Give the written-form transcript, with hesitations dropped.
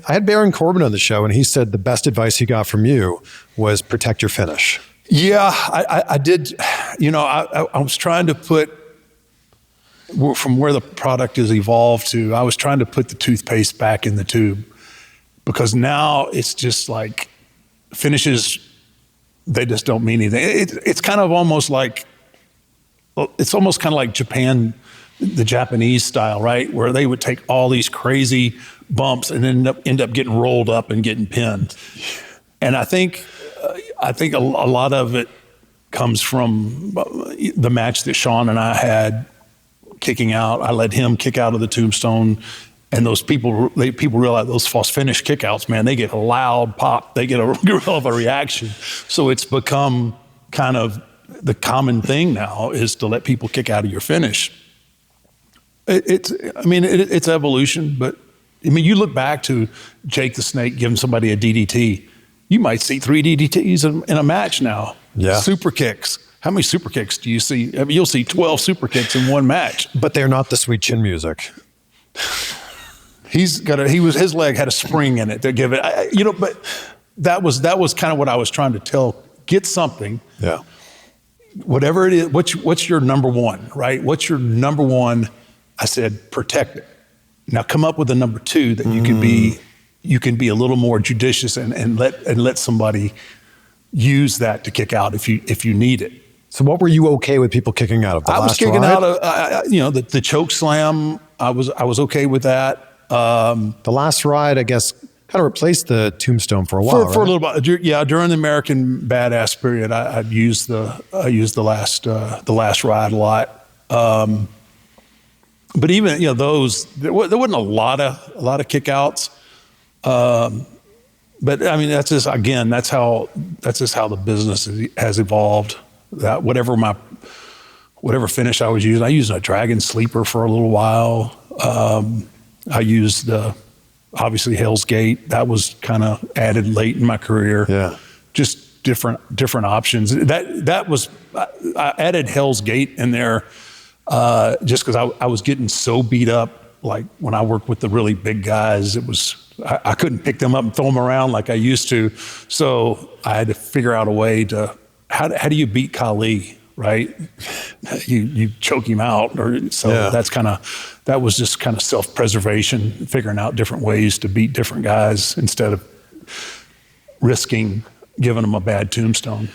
had Baron Corbin on the show, and he said the best advice he got from you was protect your finish. Yeah, I did. I was trying to put, from where the product has evolved to, I was trying to put the toothpaste back in the tube, because now it's just like finishes, they just don't mean anything. It's kind of almost like, it's almost kind of like Japan, the Japanese style, right? Where they would take all these crazy bumps and end up getting rolled up and getting pinned. And I think a lot of it comes from the match that Sean and I had kicking out. I let him kick out of the tombstone, and those people realize those false finish kickouts, man, they get a loud pop. They get a real of a reaction. So it's become kind of the common thing now is to let people kick out of your finish. It's evolution, but I mean, you look back to Jake the Snake giving somebody a DDT. You might see 3 DDTs in a match now. Yeah. Super kicks. How many super kicks do you see? I mean, you'll see 12 super kicks in one match. But they're not the sweet chin music. His leg had a spring in it to give it, but that was kind of what I was trying to tell. Get something. Yeah. Whatever it is, what's your number one, right? What's your number one? I said, protect it. Now come up with a number 2 that you can be a little more judicious and let somebody use that to kick out if you need it. So what were you okay with people kicking out of? I was kicking out of, the choke slam. I was okay with that. The last ride, I guess, kind of replaced the tombstone for a while. For a little while, yeah. During the American Badass period, I used the last ride a lot. But even those, there wasn't a lot of kickouts. But I mean, that's just how the business has evolved. That whatever finish I was using, I used a dragon sleeper for a little while. I used obviously Hell's Gate. That was kind of added late in my career. Yeah, just different options. That was, I added Hell's Gate in there just because I was getting so beat up. Like when I worked with the really big guys, I couldn't pick them up and throw them around like I used to. So I had to figure out a way to, how do you beat Khali, right? You choke him out. That was just kind of self-preservation, figuring out different ways to beat different guys instead of risking giving them a bad tombstone.